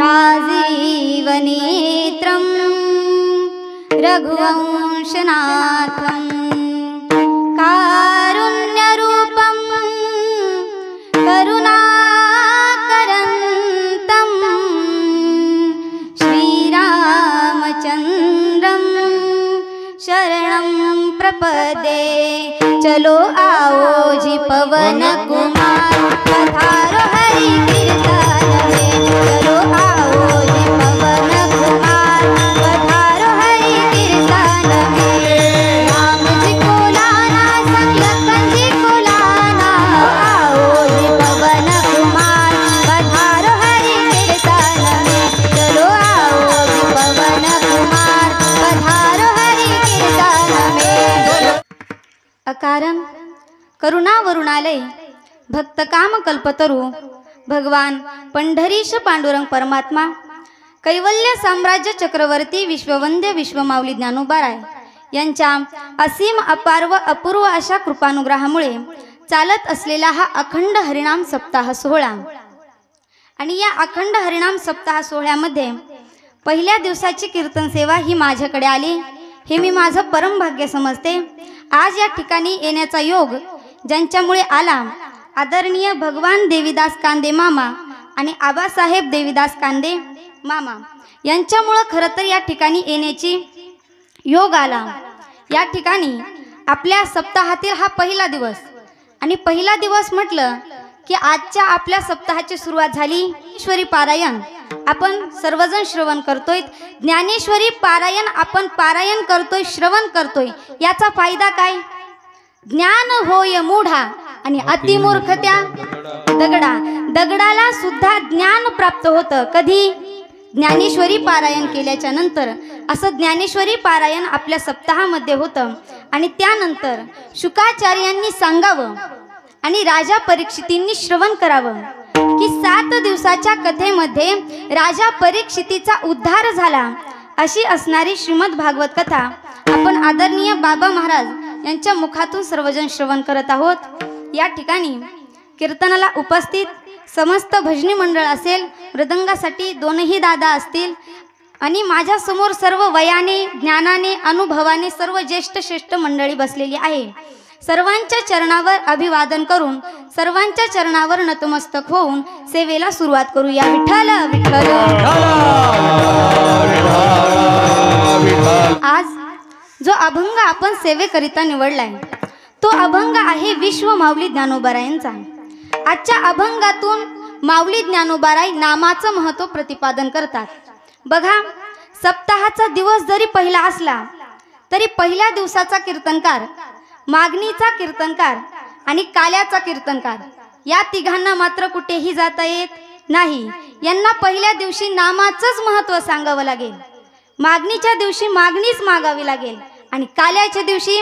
राजीवनेत्रं रघुवंशनाथं कारुण्यरूपं करुणाकरन्तं श्रीरामचन्द्रं शरणं प्रपदे। चलो आओ जी पवन कुमार पधारो हरि कीर्तन में। चलो आओ जी पवन कुमार पधारो हरि कीर्तन में। राम जी को लाना संग लखन जी को लाना, आओ जी पवन कुमार पधारो हरि कीर्तन में। चलो आओ जी पवन कुमार पधारो हरि कीर्तन में। अकारण करुणा वरुणालय भक्त काम कल्पतरू भगवान पंढरीश पांडुरंग परमात्मा कैवल्य साम्राज्य चक्रवर्ती विश्ववंद्य विश्वमाऊली ज्ञानोबाराय यांच्या असीम अपार व अपूर्व अशा कृपानुग्रहामुळे चालत असलेला हा अखंड हरिनाम सप्ताह सोहळा आणि या अखंड हरिनाम सप्ताह सोहळ्यामध्ये पहिल्या दिवसाची कीर्तन सेवा ही माझ्याकडे आली, हे मी माझं परम भाग्य समजते। आज या ठिकाणी येण्याचा योग ज्यांच्यामुळे आला, आदरणीय भगवान देवीदास कांदे मामा आणि आबासाहेब देवीदास कांदे मामा यांच्यामुळे खरं तर या ठिकाणी येण्याची योग आला। या ठिकाणी आपल्या सप्ताहातील हा पहिला दिवस आणि पहिला दिवस म्हटलं की आजच्या आपल्या सप्ताहाची सुरुवात झाली। ज्ञानेश्वरी पारायण आपण सर्वजण श्रवण करतोय। ज्ञानेश्वरी पारायण आपण पारायण करतोय, श्रवण करतोय, याचा फायदा काय? ज्ञान होय मूढा आणि अतिमूर्खत्या दगडा। दगडाला सुद्धा ज्ञान प्राप्त होतं कधी? ज्ञानेश्वरी पारायण केल्याच्या नंतर। असं ज्ञानेश्वरी पारायण आपल्या सप्ताहामध्ये होतं आणि त्यानंतर शुकाचार्यांनी सांगावं आणि राजा परीक्षितींनी श्रवण करावं की 7 दिवसाच्या कथेमध्ये राजा परीक्षितीचा उद्धार झाला, अशी असणारी श्रीमद भागवत कथा आपण आदरणीय बाबा महाराज यांच्या मुखातून सर्वजण श्रवण करत आहोत। या ठिकाणी कीर्तनाला उपस्थित समस्त भजनी मंडळ असेल, मृदंगासाठी दोनही दादा असतील आणि माझ्या समोर सर्व वयाने, ज्ञानाने, अनुभवाने सर्व ज्येष्ठ श्रेष्ठ मंडळी बसलेली आहे। सर्वांच्या चरणावर अभिवादन करून सर्वांच्या चरणावर नतमस्तक होऊन सेवेला सुरुवात करूया। विठ्ठल विठ्ठल। आज जो अभंग आपण सेवेकरिता निवडलाय तो अभंग आहे विश्व माऊली ज्ञानोबारायांचा। आजच्या अभंगातून माऊली ज्ञानोबाराय नामाचं महत्त्व प्रतिपादन करतात। बघा, सप्ताहाचा दिवस जरी पहिला असला तरी पहिल्या दिवसाचा कीर्तनकार, मागणीचा कीर्तनकार आणि काल्याचा कीर्तनकार या तिघांना मात्र कुठेही जाता येत नाही। यांना पहिल्या दिवशी नामाचंच महत्त्व सांगावं लागेल, मागणीच्या दिवशी मागणीच मागावी लागेल आणि काल्याच्या दिवशी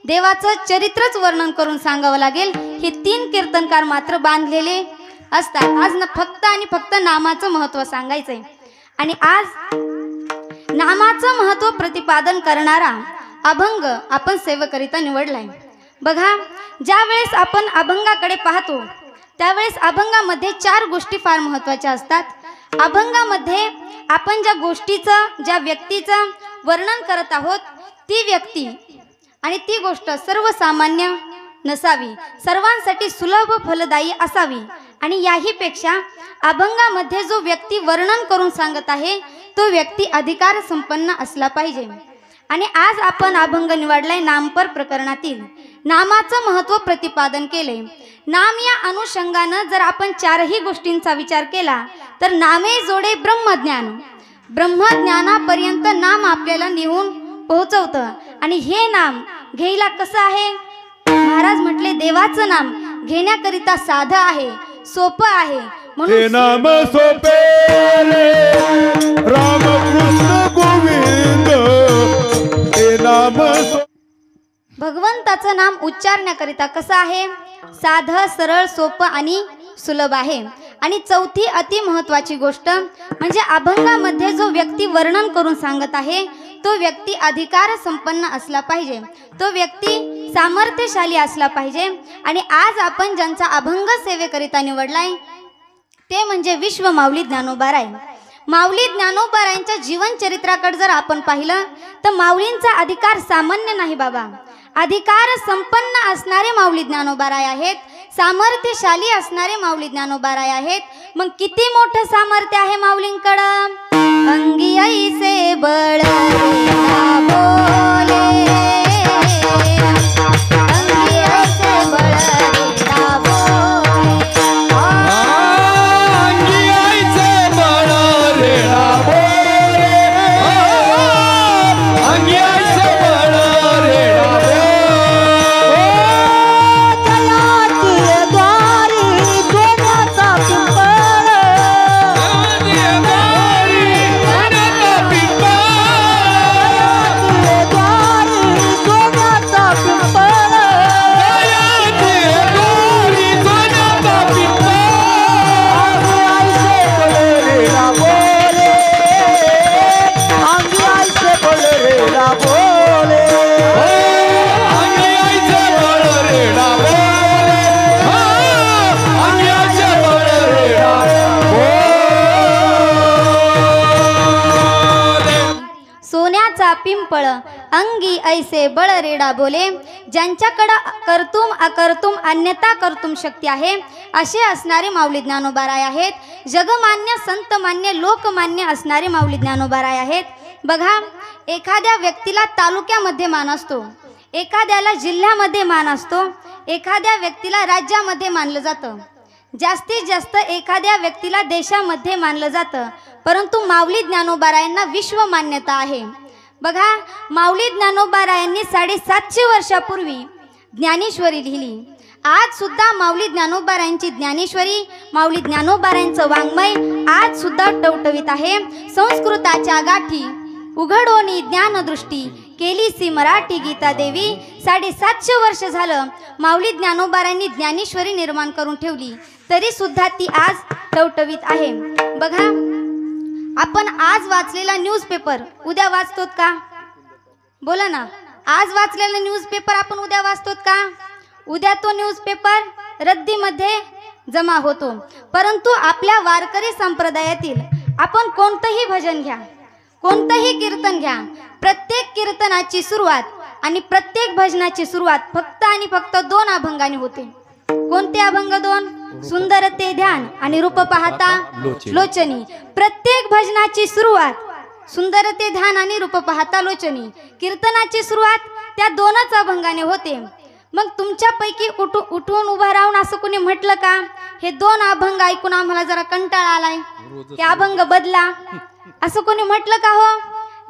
देवाचं चरित्रच वर्णन करून सांगावं लागेल। हे 3 कीर्तनकार मात्र बांधलेले असतात। आज फक्त आणि फक्त नामाचं महत्त्व सांगायचंय आणि आज नामाचं महत्त्व प्रतिपादन करणारा अभंग आपण सेवेकरिता निवडलाय। बघा, ज्या वेळेस आपण अभंगाकडे पाहतो त्यावेळेस अभंगामध्ये 4 गोष्टी फार महत्त्वाच्या असतात। अभंगामध्ये आपण ज्या गोष्टीचं, ज्या व्यक्तीचं वर्णन करत आहोत ती व्यक्ती आणि ती गोष्ट सर्वसामान्य नसावी, सर्वांसाठी सुलभ फलदायी असावी आणि याही पेक्षा अभंगामध्ये जो व्यक्ती वर्णन करून सांगत आहे तो व्यक्ती अधिकार संपन्न असला पाहिजे। आणि आज आपण अभंग निवडलाय नामपर प्रकरणातील नामाचं महत्त्व प्रतिपादन केले। नाम या अनुषंगानं जर आपण 4ही गोष्टींचा विचार केला तर नामे जोडे ब्रह्मज्ञान, ब्रह्मज्ञानापर्यंत नाम आपल्याला नेऊन पोहोचवतं आणि हे नाम घ्यायला कसं आहे? महाराज म्हटले देवाचं नाम घेण्याकरिता साधं आहे, सोपं आहे, म्हणून नाम सोपे राम कृष्ण गोविंद हे नाम। भगवंताचं नाम उच्चारण्याकरिता कसं आहे? साधं, सरळ, सोपं आणि सुलभ आहे। आणि चौथी अति महत्त्वाची गोष्ट म्हणजे अभंगामध्ये जो व्यक्ती वर्णन करून सांगत आहे तो व्यक्ती अधिकार संपन्न असला पाहिजे, तो व्यक्ती सामर्थ्यशाली असला पाहिजे। आणि आज आपण ज्यांचा अभंग सेवेकरिता निवडलाय ते म्हणजे विश्व माऊली ज्ञानोबाराय। माऊली ज्ञानोबारायांच्या जीवन चरित्राकडे जर आपण पाहिलं तर माऊलींचा अधिकार सामान्य नाही बाबा. अधिकार संपन्न असणारे माऊली ज्ञानोबाराय आहेत, सामर्थ्यशाली असणारे माऊली ज्ञानोबाराय आहेत. मग किती मोठं सामर्थ्य आहे माऊलींकडं. अंगी ऐसे बळ रेडा बोले, अंगी ऐसे बळ रेडा बोले, अंगी ऐसे बळ रेडा बोले, अंगी ऐसे बळ रेडा बोले. सोन्याचा पिंपळ अंगी ऐसे बळ रेडा बोले. ज्यांच्याकडं कर्तुम अकर्तुम अन्यथा कर्तुम शक्ती आहे असे असणारे माऊली ज्ञानोबाराय आहेत. जगमान्य संतमान्य लोकमान्य असणारे माऊली ज्ञानोबाराय आहेत. बघा, एखाद्या व्यक्तीला तालुक्यामध्ये मान असतो, एखाद्याला जिल्ह्यामध्ये मान असतो, एखाद्या व्यक्तीला राज्यामध्ये मानलं जातं, जास्तीत जास्त एखाद्या व्यक्तीला देशामध्ये मानलं जातं. परंतु माऊली ज्ञानोबारायांना विश्व मान्यता आहे. बघा, माऊली ज्ञानोबारायांनी 750 वर्षापूर्वी ज्ञानेश्वरी लिहिली. आज सुद्धा माऊली ज्ञानोबारायांची ज्ञानेश्वरी, माऊली ज्ञानोबारायांचं वाङ्मय आज सुद्धा टवटवीत आहे. संस्कृताच्या गाठी उघडोनी ज्ञानदृष्टी केलीसी मराठी गीता देवी. 750 वर्ष झालं माऊली ज्ञानोबारायांनी ज्ञानेश्वरी निर्माण करून ठेवली, तरी सुद्धा ती आज टवटवीत आहे. बघा, आपण आज वाचलेला न्यूजपेपर उद्या वाचतोत का? बोला ना. आज वाचलेला न्यूजपेपर आपण उद्या वाचतोत का? उद्या तो न्यूजपेपर रद्दीमध्ये जमा होतो. परंतु आपल्या वारकरी संप्रदायातील आपण कोणतंही भजन घ्या, कोणतंही कीर्तन घ्या, प्रत्येक कीर्तनाची सुरुवात आणि प्रत्येक भजनाची सुरुवात फक्त आणि फक्त 2 अभंगाने होते. कोणते अभंग 2? सुंदर ते ध्यान आणि रूप पाहता लोचनी. प्रत्येक भजनाची सुरुवात सुंदर ते ध्यान आणि रूप पाहता लोचनी. कीर्तनाची सुरुवात त्या 2च अभंगाने होते. मग तुमच्यापैकी उठून उभा राहून असं कोणी म्हटलं का, हे 2 अभंग ऐकून आम्हाला जरा कंटाळा आलाय, हे अभंग बदला, असं कोणी म्हटलं का? हो,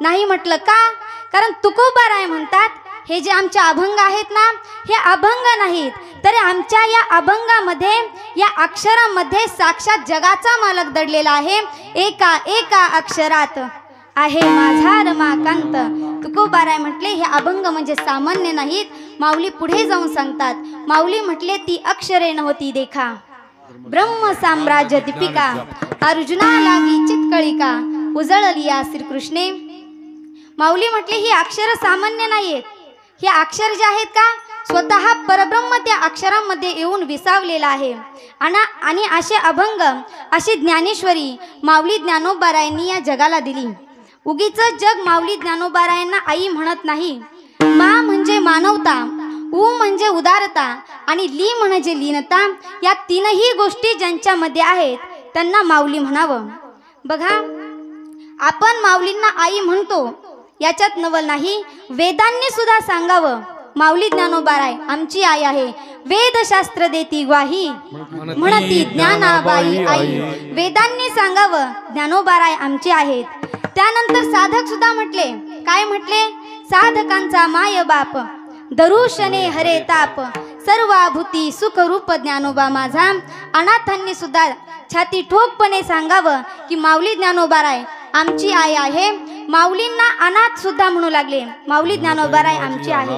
नाही म्हटलं. का? कारण तुकोबाराय म्हणतात हे जे आमचे अभंग आहेत ना, हे अभंग नाहीत, तर आमच्या या अभंगामध्ये, या अक्षरामध्ये साक्षात जगाचा मालक दडलेला आहे. एका एका अक्षरात आहे माझा रमाकांत. तुकोबाराय म्हटले हे अभंग म्हणजे सामान्य नाहीत. माऊली पुढे जाऊन सांगतात, माऊली म्हटले ती अक्षरे नव्हती देखा, ब्रह्म साम्राज्य दीपिका, अर्जुना लागी चितकळिका, उजळली या श्रीकृष्णे. माऊली म्हटले ही अक्षर सामान्य नाहीत. हे अक्षर जे आहेत का, स्वतः परब्रह्म त्या अक्षरांमध्ये येऊन विसावलेला आहे. आणि असे अभंग, अशी ज्ञानेश्वरी माऊली ज्ञानोबारायांनी या जगाला दिली. उगीच जग माऊली ज्ञानोबारायांना आई म्हणत नाही. मा म्हणजे मानवता, उ म्हणजे उदारता आणि ली म्हणजे लीनता. या 3ही गोष्टी ज्यांच्यामध्ये आहेत त्यांना माऊली म्हणावं. बघा, आपण माऊलींना आई म्हणतो याच्यात नवल नाही. वेदांनी सुद्धा सांगावं माऊली ज्ञानोबाराय आमची आई आहे. वेदशास्त्र देती ग्वाही म्हणती ज्ञानाबाई आई. वेदांनी सांगावं ज्ञानोबाराय आमचे आहेत. त्यानंतर साधक सुद्धा म्हटले, काय म्हटले? साधकांचा माय बाप दरुशने हरे ताप, सर्वाभूती सुखरूप ज्ञानोबा माझा. अनाथांनी सुद्धा छाती ठोकपणे सांगावं की माऊली ज्ञानोबाराय आमची आई आहे. माऊलींना अनाथ सुद्धा म्हणू लागले, माऊली ज्ञानोबाराय आमची आहे.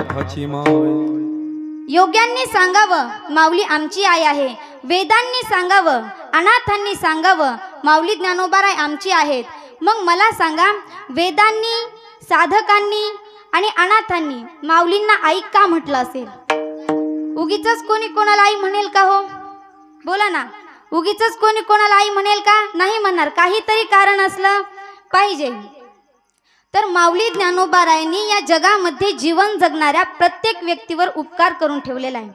योग्यांनी सांगावं माऊली आमची आई आहे. वेदांनी सांगावं, अनाथांनी सांगावं माऊली ज्ञानोबाराय आमची आहेत. मग मला सांगा, वेदांनी, साधकांनी आणि अनाथांनी माऊलींना आई का म्हटलं असेल? उगीच कोणी कोणाला आई म्हणेल का? हो, बोला ना. उगीचच कोणी कोणाला आई म्हणेल का? नाही म्हणणार. काहीतरी कारण असलं पाहिजे. तर माऊली ज्ञानोबारायांनी या जगामध्ये जीवन जगणाऱ्या प्रत्येक व्यक्तीवर उपकार करून ठेवलेला आहे.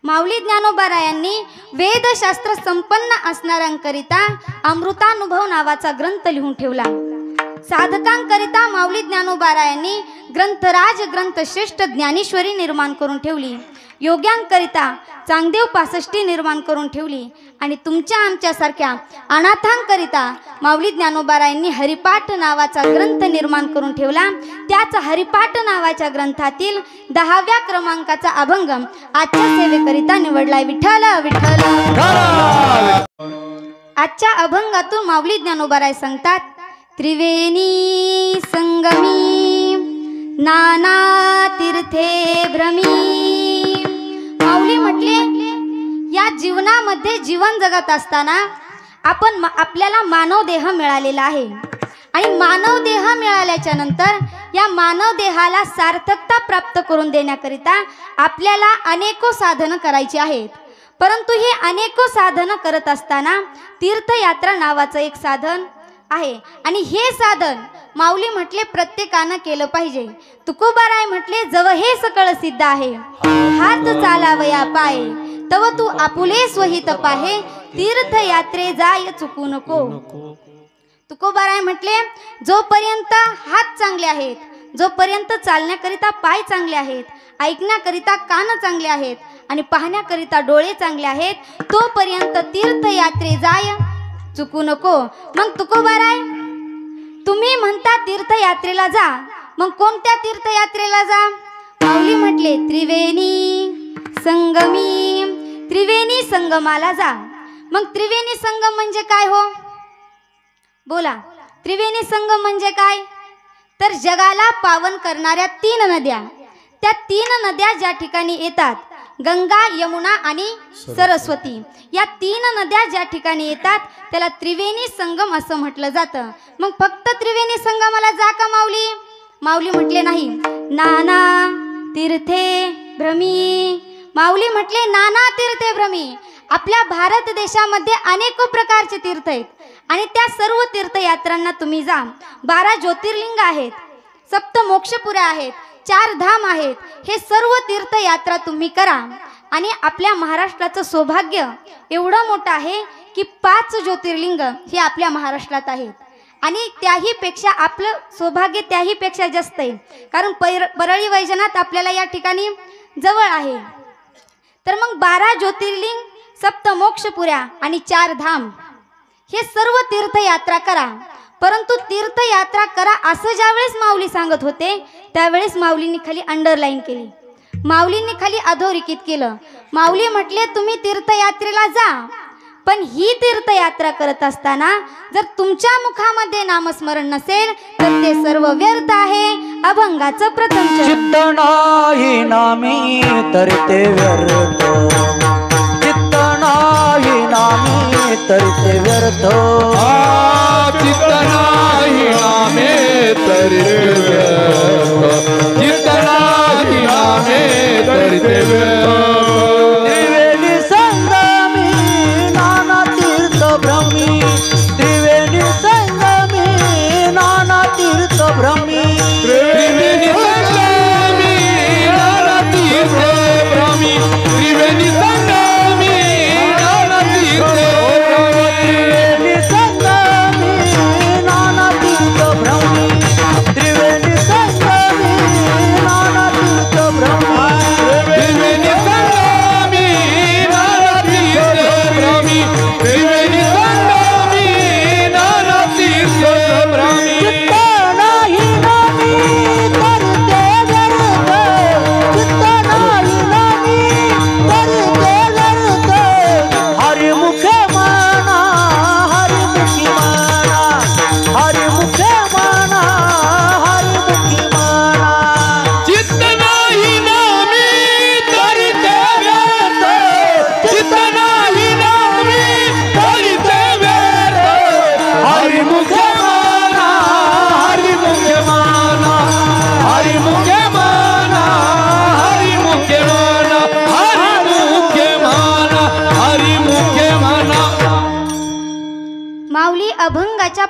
माऊली ज्ञानोबारायांनी वेदशास्त्र संपन्न असणाऱ्यांकरिता अमृतानुभव नावाचा ग्रंथ लिहून ठेवला. साधकांकरिता माऊली ज्ञानोबारायांनी ग्रंथराज ग्रंथश्रेष्ठ ज्ञानेश्वरी निर्माण करून ठेवली. योग्यांकरिता चांगदेव पासष्टी निर्माण करून ठेवली. आणि तुमच्या आमच्यासारख्या अनाथांकरिता माऊली ज्ञानोबारायांनी हरिपाठ नावाचा ग्रंथ निर्माण करून ठेवला. त्याच हरिपाठ नावाच्या ग्रंथातील 10व्या क्रमांकाचा अभंग आजच्या सेवेकरिता निवडलाय. विठ्ठल विठ्ठल. आजच्या अभंगातून माऊली ज्ञानोबाराय सांगतात, त्रिवेणी संगमी नाना तीर्थे भ्रमी. माऊली म्हटले, या जीवनामध्ये जीवन जगत असताना आपल्याला मानव देह मिळालेला आहे. आणि मानव देह मिळाल्याच्या नंतर या मानव देहाला सार्थकता प्राप्त करून देण्याकरिता आपल्याला अनेको साधनं करायची आहेत. परंतु हे अनेको साधनं करत असताना तीर्थयात्रा नावाचं एक साधन आहे. आणि हे साधन माऊली म्हटले प्रत्येकानं केलं पाहिजे. तुकोबाराय म्हटले, जव हे सकळ सिद्ध आहे, हात चालावया पाय, तव तू आपुले स्वहित पाहे, तीर्थयात्रे जाय चुकू नको. तुकोबाराय म्हटले, जोपर्यंत हात चांगले आहेत, जोपर्यंत चालण्याकरिता पाय चांगले आहेत, ऐकण्याकरिता कान चांगले आहेत आणि पाहण्याकरिता डोळे चांगले आहेत, तोपर्यंत तीर्थयात्रे जाय चुकू नको. मग तुकोबाराय, तुम्ही म्हणता तीर्थयात्रेला जा, मग कोणत्या तीर्थयात्रेला जा? माऊली म्हटले, त्रिवेणी संगमी, त्रिवेणी संगमाला जा. मग त्रिवेणी संगम म्हणजे काय हो? बोला. त्रिवेणी संगम म्हणजे काय? तर जगाला पावन करणाऱ्या 3 नद्या, त्या 3 नद्या ज्या ठिकाणी येतात, गंगा, यमुना आणि सरस्वती, या 3 नद्या ज्या ठिकाणी येतात त्याला त्रिवेणी संगम असं म्हटलं जातं. मग फक्त त्रिवेणी संगमाला जा का माऊली? माऊली म्हटले नाही, नाना तीर्थे भ्रमी. माऊली म्हटले, नाना तीर्थे भ्रमी. आपल्या भारत देशामध्ये अनेक प्रकारचे तीर्थ आहेत आणि त्या सर्व तीर्थयात्रांना तुम्ही जा. 12 ज्योतिर्लिंग आहेत, 7 मोक्षपुऱ्या आहेत, 4 धाम आहेत. हे सर्व तीर्थयात्रा तुम्ही करा. आणि आपल्या महाराष्ट्राचं सौभाग्य एवढं मोठं आहे की 5 ज्योतिर्लिंग हे आपल्या महाराष्ट्रात आहेत. आणि त्याहीपेक्षा आपलं सौभाग्य त्याहीपेक्षा जास्त आहे, कारण परळी वैजनाथ आपल्याला या ठिकाणी जवळ आहे. तर मग 12 ज्योतिर्लिंग, 7 मोक्षपुऱ्या आणि 4 धाम हे सर्व तीर्थयात्रा करा. परंतु तीर्थयात्रा करा असं ज्यावेळेस माऊली सांगत होते त्यावेळेस माऊलींनी खाली अंडरलाईन केली, माऊलींनी खाली अधोरेखित केलं. माऊली म्हटले, तुम्ही तीर्थयात्रेला जा, पण ही तीर्थयात्रा करत असताना जर तुमच्या मुखामध्ये नामस्मरण नसेल तर ते सर्व व्यर्थ आहे. अभंगाचं प्रथम चित्त नाही नामी तर ते व्यर्थ, चित्त नाही नामी तर ते व्यर्थ, चित्त नाही नामे तरी व्यर्थ, चित्त नाही नामे तरी व्यर्थ. त्रिवेणी संगमी नाना तीर्थ भ्रमी, त्रिवेणी संगमी नाना तीर्थ भ्रमी, त्रिवेणी संगमी नाना तीर्थ भ्रमी, त्रिवेणी संगमी नाना तीर्थ भ्रमी, त्रिवेणी संगमी नाना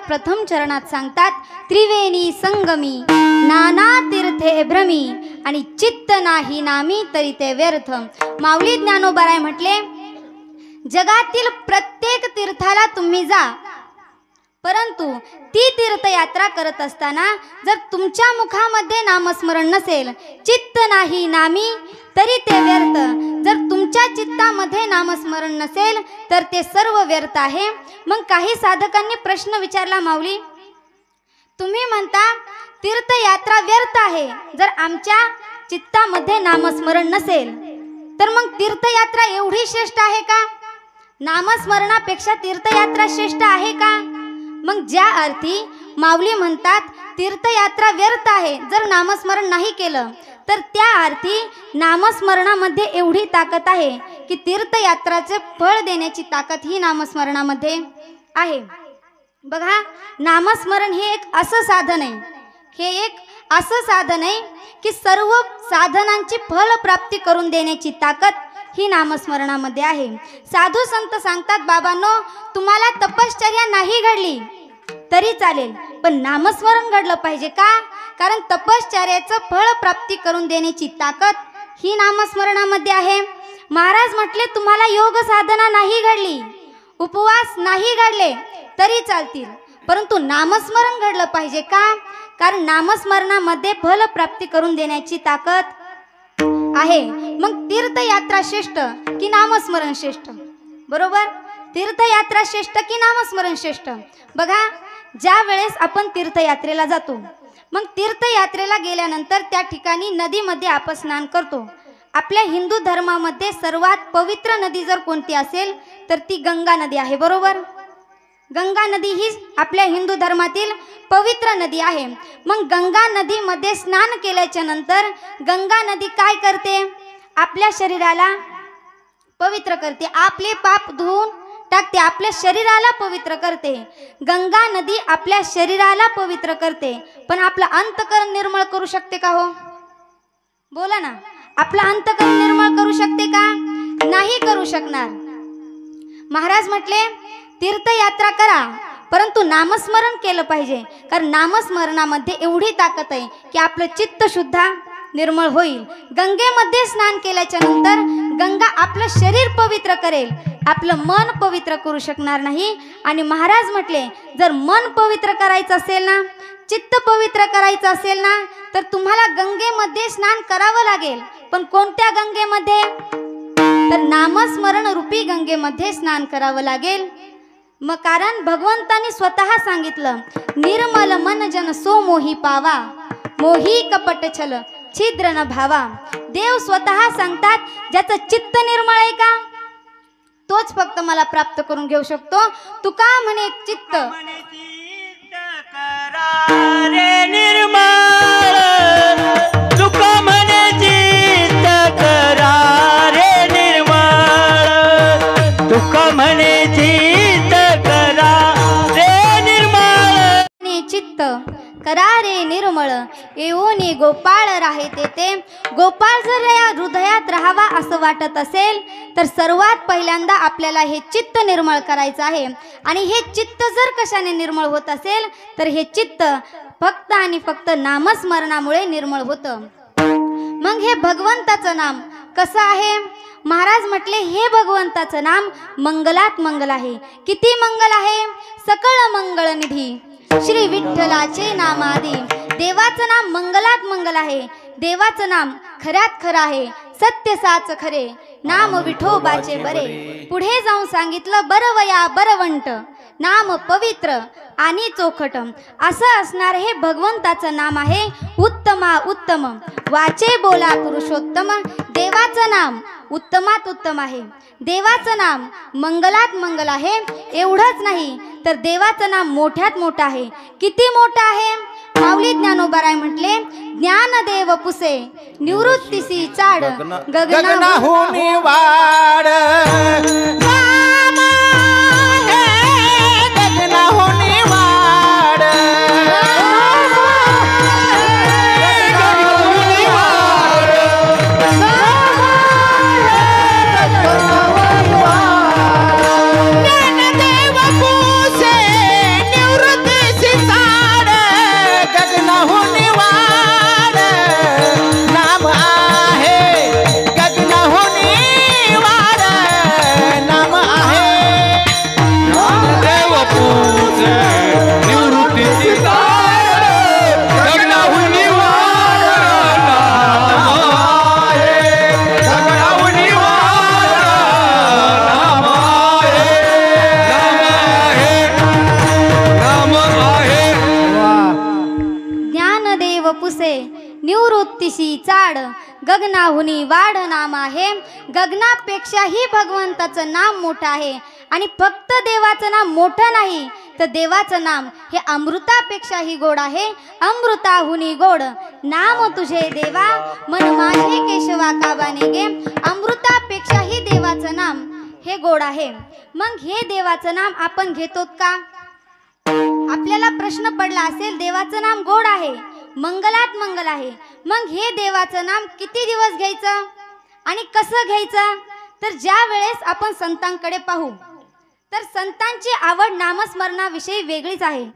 प्रथम चरणात सांगतात त्रिवेणी संगमी नाना तीर्थे भ्रमी आणि चित्त नाही नामी तरी ते व्यर्थ. माऊली ज्ञानोबाराय म्हटले जगातील प्रत्येक तीर्थाला तुम्ही जा, परंतु ती तीर्थयात्रा करत असताना जर तुमच्या मुखामध्ये नामस्मरण नसेल, चित्त नाही नामी तरी ते व्यर्थ, जर तुमच्या चित्तामध्ये नामस्मरण नसेल तर ते सर्व व्यर्थ आहे. मग काही साधकांनी प्रश्न विचारला, माऊली तुम्ही म्हणता तीर्थयात्रा व्यर्थ आहे, जर आमच्या चित्तामध्ये नामस्मरण नसेल तर मग तीर्थयात्रा एवढी श्रेष्ठ आहे का? नामस्मरणापेक्षा तीर्थयात्रा श्रेष्ठ आहे का? मग ज्या अर्थी माऊली म्हणतात तीर्थयात्रा व्यर्थ आहे जर नामस्मरण नाही केलं, तर त्या अर्थी नामस्मरणामध्ये एवढी ताकद आहे की तीर्थयात्राचे फळ देण्याची ताकद ही नामस्मरणामध्ये आहे. बघा, नामस्मरण हे एक असं साधन आहे, हे एक असं साधन आहे की सर्व साधनांची फल प्राप्ती करून देण्याची ताकद ही नामस्मरणामध्ये आहे. साधू संत सांगतात, बाबांनो तुम्हाला तपश्चर्या नाही घडली तरी चालेल, पण नामस्मरण घडलं पाहिजे का? कारण तपश्चर्याचं फळ प्राप्ती करून देण्याची ताकद ही नामस्मरणामध्ये आहे. महाराज म्हटले तुम्हाला योग साधना नाही घडली, उपवास नाही घडले तरी चालतील, परंतु नामस्मरण घडलं पाहिजे का? कारण नामस्मरणामध्ये फल प्राप्ती करून देण्याची ताकद आहे. मग तीर्थयात्रा श्रेष्ठ की नामस्मरण श्रेष्ठ? बरोबर, तीर्थयात्रा श्रेष्ठ की नामस्मरण श्रेष्ठ? बघा, ज्या वेळेस आपण तीर्थयात्रेला जातो, मग तीर्थयात्रेला गेल्यानंतर त्या ठिकाणी नदीमध्ये आपण स्नान करतो. आपल्या हिंदू धर्मामध्ये सर्वात पवित्र नदी जर कोणती असेल तर ती गंगा नदी आहे. बरोबर, गंगा नदी ही आपल्या हिंदू धर्मातील पवित्र नदी आहे. मग गंगा नदीमध्ये स्नान केल्याच्या नंतर गंगा नदी काय करते? आपल्या शरीराला पवित्र करते, आपले पाप धुवून टाकते, आपल्या शरीराला पवित्र करते. गंगा नदी आपल्या शरीराला पवित्र करते, पण आपलं अंतकरण निर्मळ करू शकते का? हो बोला ना, आपलं अंतकरण निर्मळ करू शकते का? नाही करू शकणार. महाराज म्हटले तीर्थयात्रा करा, परंतु नामस्मरण केलं पाहिजे, कारण नामस्मरणामध्ये एवढी ताकद आहे की आपलं चित्त सुद्धा निर्मळ होईल. गंगेमध्ये स्नान केल्याच्या नंतर गंगा आपलं शरीर पवित्र करेल, आपलं मन पवित्र करू शकणार नाही. आणि महाराज म्हटले जर मन पवित्र करायचं असेल ना, चित्त पवित्र करायचं असेल ना, तर तुम्हाला गंगेमध्ये स्नान करावं लागेल. पण कोणत्या गंगेमध्ये? तर नामस्मरण रूपी गंगेमध्ये स्नान करावं लागेल. मग कारण भगवंतांनी स्वतः सांगितलं, निर्मल मन जन सो मोही पावा, मोही कपट छल छिद्र न भावा. देव स्वतः सांगतात ज्याचं चित्त निर्मळ आहे का तोच फक्त मला प्राप्त करून घेऊ शकतो. तुका म्हणे चित्त रे निर्मळ, तुका म्हणे चित्त करा रे निर्मळ, तुका म्हणे चित्त करा रे निर्मळ. चित्त करा रे निर्मळ, येऊनी गोपाळ राहे तेथे. गोपाळ जर या हृदयात राहावा असं वाटत असेल तर सर्वात पहिल्यांदा आपल्याला हे चित्त निर्मळ करायचं आहे. आणि हे चित्त जर कशाने निर्मळ होत असेल तर हे चित्त फक्त आणि फक्त नामस्मरणामुळे निर्मळ होतं. मग हे भगवंताचं नाम कसं आहे? महाराज म्हटले हे भगवंताचं नाम मंगलात मंगल आहे. किती मंगल आहे? सकळ मंगळ निधी श्री विठ्ठलाचे नाम आदी. देवाचं नाम मंगलात मंगल आहे. देवाचं नाम खऱ्यात खरं आहे, सत्य साच खरे, नाम विठोबाचे बरे. पुढे जाऊन सांगितलं बरवया बरवंट, नाम पवित्र आणि चोखट. असं असणार हे भगवंताचं नाम आहे. उत्तमा उत्तम वाचे बोला पुरुषोत्तम. देवाचं नाम उत्तमात उत्तम आहे, देवाचं नाम मंगलात मंगल आहे. एवढंच नाही तर देवाचं नाम मोठ्यात मोठं आहे. किती मोठं आहे? माऊली ज्ञानोबाराय म्हटले ज्ञानदेव पुसे निवृत्तीसी चाड गगनाहून वाड, ज्ञानदेव पुसे निवृत्ती वपुसे निवृत्तीशी चाड गगनाहुनी वाढ नाम आहे. गगनापेक्षाही भगवंताचं नाम मोठं आहे. आणि फक्त देवाचं नाम मोठं नाही तर देवाचं नाम हे अमृतापेक्षाही गोड आहे. अमृताहुनी गोड नाम तुझे देवा मन माझे केशवा काबाने गे. अमृतापेक्षाही देवाचं नाम हे गोड आहे. मग हे देवाचं नाम आपण घेतो का? आपल्याला प्रश्न पडला असेल, देवाचं नाम गोड आहे, मंगलात मंगल आहे, मग हे देवाचं नाम किती दिवस घ्यायचं आणि कसं घ्यायचं? तर ज्या वेळेस आपण संतांकडे पाहू तर संतांची आवड नामस्मरणाविषयी वेगळीच आहे.